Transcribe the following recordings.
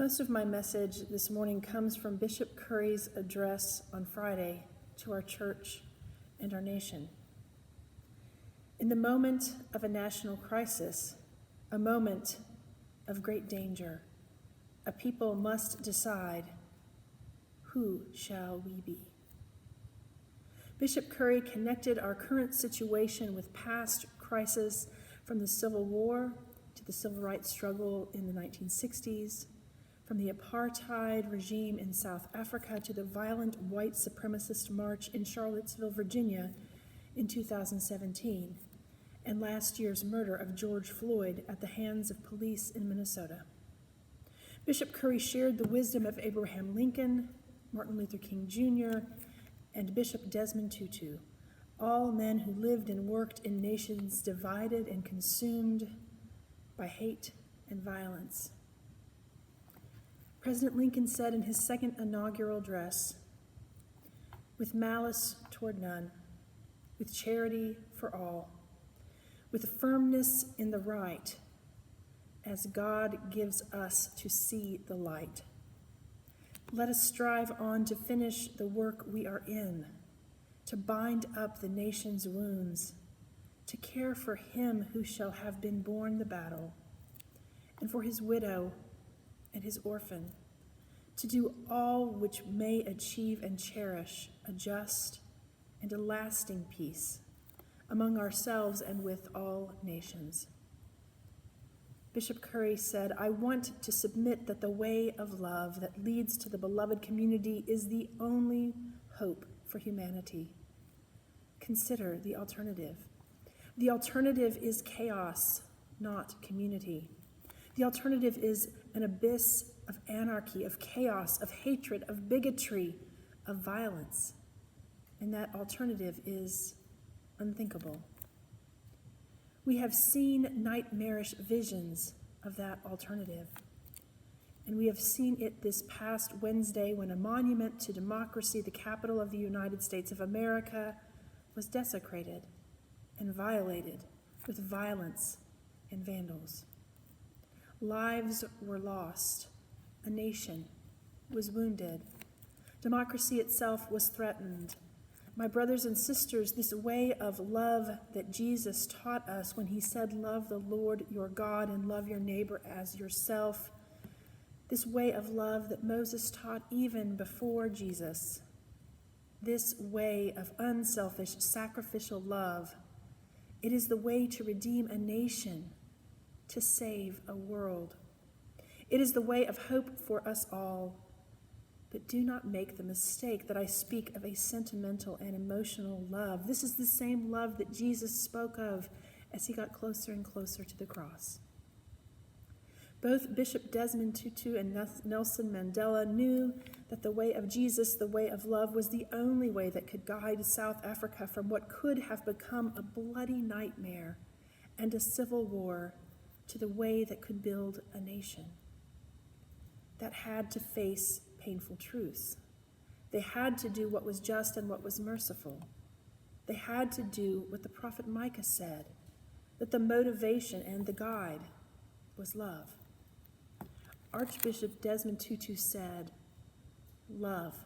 Most of my message this morning comes from Bishop Curry's address on Friday to our church and our nation. In the moment of a national crisis, a moment of great danger, a people must decide, who shall we be? Bishop Curry connected our current situation with past crises, from the Civil War to the civil rights struggle in the 1960s, from the apartheid regime in South Africa to the violent white supremacist march in Charlottesville, Virginia in 2017, and last year's murder of George Floyd at the hands of police in Minnesota. Bishop Curry shared the wisdom of Abraham Lincoln, Martin Luther King Jr., and Bishop Desmond Tutu, all men who lived and worked in nations divided and consumed by hate and violence. President Lincoln said in his second inaugural address, "With malice toward none, with charity for all, with firmness in the right, as God gives us to see the light. Let us strive on to finish the work we are in, to bind up the nation's wounds, to care for him who shall have been born the battle, and for his widow and his orphan, to do all which may achieve and cherish a just and a lasting peace among ourselves and with all nations." Bishop Curry said, "I want to submit that the way of love that leads to the beloved community is the only hope for humanity. Consider the alternative. The alternative is chaos, not community. The alternative is an abyss of anarchy, of chaos, of hatred, of bigotry, of violence. And that alternative is unthinkable. We have seen nightmarish visions of that alternative. And we have seen it this past Wednesday when a monument to democracy, the capital of the United States of America, was desecrated and violated with violence and vandals. Lives were lost. A nation was wounded. Democracy itself was threatened. My brothers and sisters, this way of love that Jesus taught us when he said, "Love the Lord your God and love your neighbor as yourself," this way of love that Moses taught even before Jesus, this way of unselfish, sacrificial love, it is the way to redeem a nation, to save a world. It is the way of hope for us all. But do not make the mistake that I speak of a sentimental and emotional love. This is the same love that Jesus spoke of as he got closer and closer to the cross. Both Bishop Desmond Tutu and Nelson Mandela knew that the way of Jesus, the way of love, was the only way that could guide South Africa from what could have become a bloody nightmare and a civil war to the way that could build a nation that had to face painful truths. They had to do what was just and what was merciful. They had to do what the prophet Micah said, that the motivation and the guide was love. Archbishop Desmond Tutu said, "Love,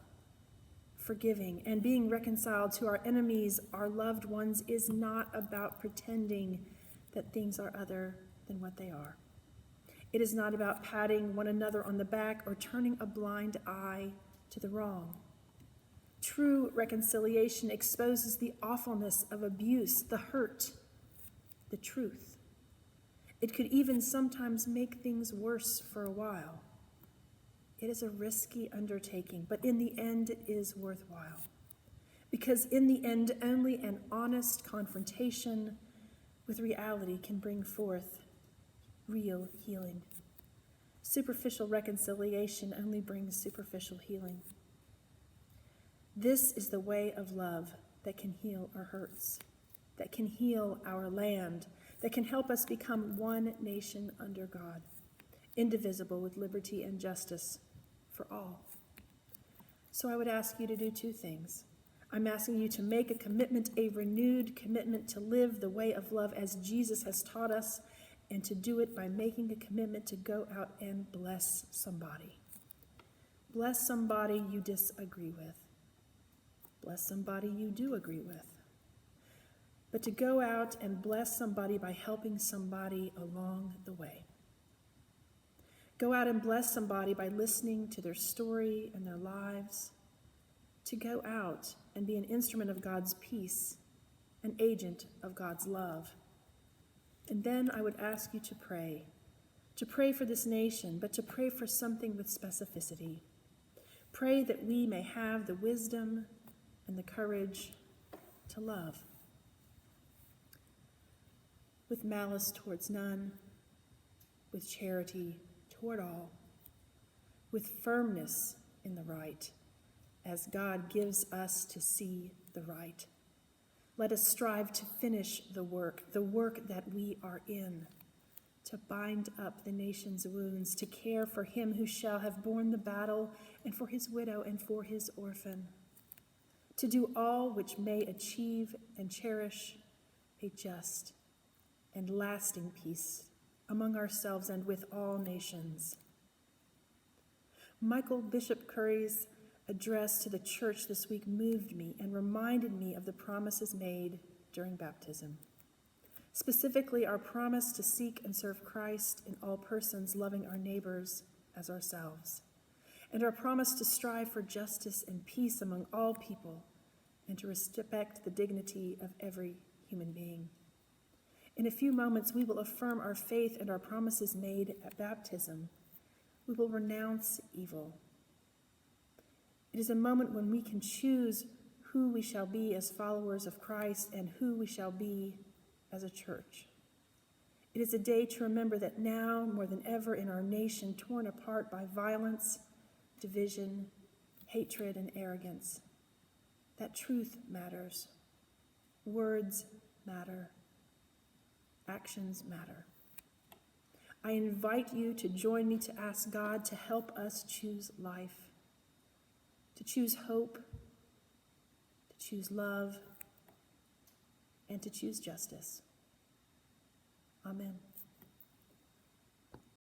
forgiving, and being reconciled to our enemies, our loved ones, is not about pretending that things are other than what they are. It is not about patting one another on the back or turning a blind eye to the wrong. True reconciliation exposes the awfulness of abuse, the hurt, the truth. It could even sometimes make things worse for a while. It is a risky undertaking, but in the end it is worthwhile. Because in the end, only an honest confrontation with reality can bring forth real healing. Superficial reconciliation only brings superficial healing. This is the way of love that can heal our hurts, that can heal our land, that can help us become one nation under God, indivisible with liberty and justice for all. So I would ask you to do two things. I'm asking you to make a commitment, a renewed commitment to live the way of love as Jesus has taught us, and to do it by making a commitment to go out and bless somebody. Bless somebody you disagree with. Bless somebody you do agree with. But to go out and bless somebody by helping somebody along the way. Go out and bless somebody by listening to their story and their lives. To go out and be an instrument of God's peace, an agent of God's love. And then I would ask you to pray for this nation, but to pray for something with specificity. Pray that we may have the wisdom and the courage to love. With malice towards none, with charity toward all, with firmness in the right, as God gives us to see the right. Let us strive to finish the work that we are in, to bind up the nation's wounds, to care for him who shall have borne the battle, and for his widow and for his orphan, to do all which may achieve and cherish a just and lasting peace among ourselves and with all nations. Michael Bishop Curry's address to the church this week moved me and reminded me of the promises made during baptism. Specifically, our promise to seek and serve Christ in all persons, loving our neighbors as ourselves, and our promise to strive for justice and peace among all people and to respect the dignity of every human being. In a few moments, we will affirm our faith and our promises made at baptism. We will renounce evil. It is a moment when we can choose who we shall be as followers of Christ and who we shall be as a church. It is a day to remember that now, more than ever in our nation, torn apart by violence, division, hatred, and arrogance, that truth matters. Words matter. Actions matter. I invite you to join me to ask God to help us choose life, to choose hope, to choose love, and to choose justice. Amen.